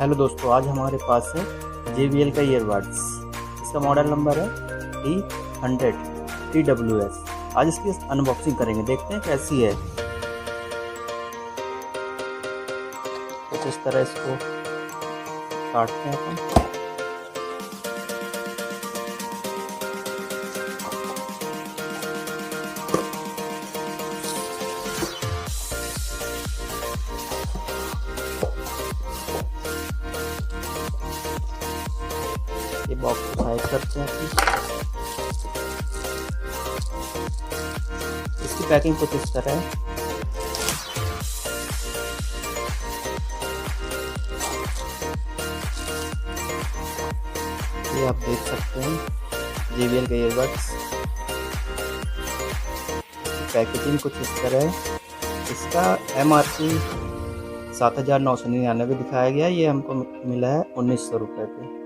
Hello दोस्तों, आज हमारे पास है JBL का ईयरबड्स। इसका मॉडल नंबर है T100TWS। आज इसकी अनबॉक्सिंग करेंगे, देखते हैं कैसी है। कुछ इस तरह इसको काटते हैं अपन। ये बॉक्स को साइड करते हैं फिर। इसकी पैकिंग कुछ इस तरह है। ये आप देख सकते हैं JBL के ईयरबड्स। पैकेजिंग कुछ इस तरह है। इसका MRP 7,999 दिखाया गया। ये हमको मिला है 1,900 रुपये पे।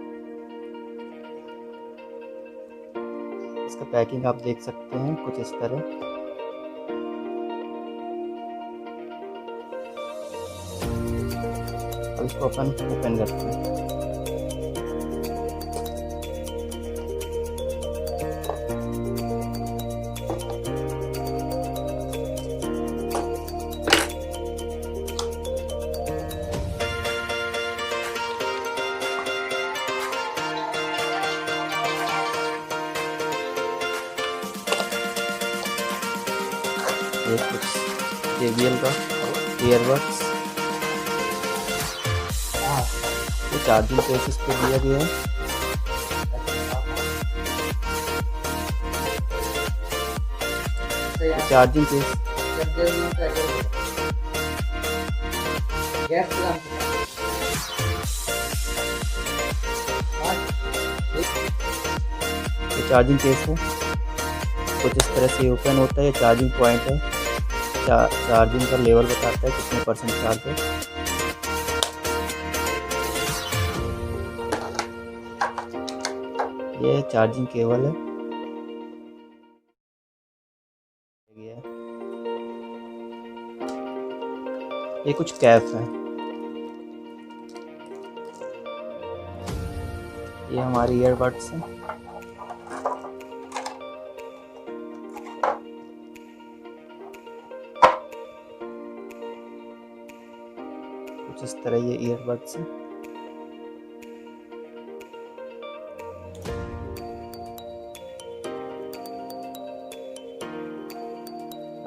इसका पैकिंग आप देख सकते हैं कुछ इस तरह। अब इसको अपन ओपन करते हैं। ये कुछ JBL का ईयरबड्स। ये चार्जिंग केस इस पे दिया गया है। चार्जिंग केस ये चार्जिंग केस है। कुछ इस तरह से ओपन होता है। ये चार्जिंग पॉइंट है। चार्जिंग का लेवल बताता है कितने % चार्ज है। ये चार्जिंग केबल है। ये कुछ कैप है। ये हमारे ईयरबड्स हैं। कुछ इस तरह ये ईयरबड्स हैं।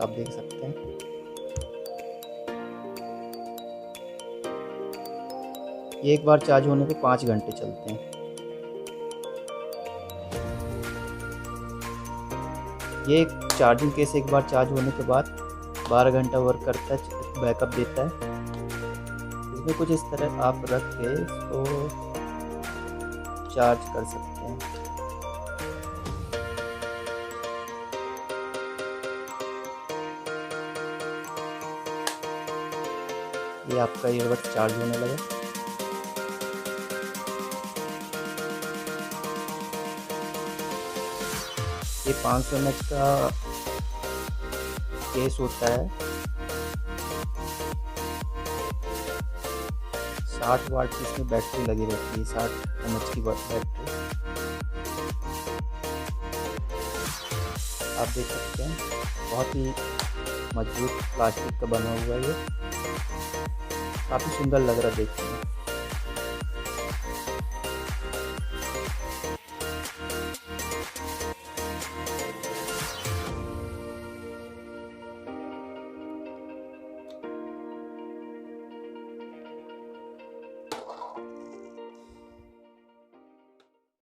आप देख सकते हैं। ये एक बार चार्ज होने पे 5 घंटे चलते हैं। ये एक चार्जिंग केस एक बार चार्ज होने के बाद 12 घंटा वर्क करता है, बैकअप देता है। इसमें कुछ इस तरह आप रख के इसको चार्ज कर सकते हैं। ये आपका ईयरबड चार्ज होने लगा। ये 500 mAh का केस होता है। 60 वाट की इसमें बैटरी लगी रहती है। 60 mAh की बैटरी आप देख सकते हैं। बहुत ही मजबूत प्लास्टिक का बना हुआ है। ये काफ़ी सुंदर लग रहा है देखने में।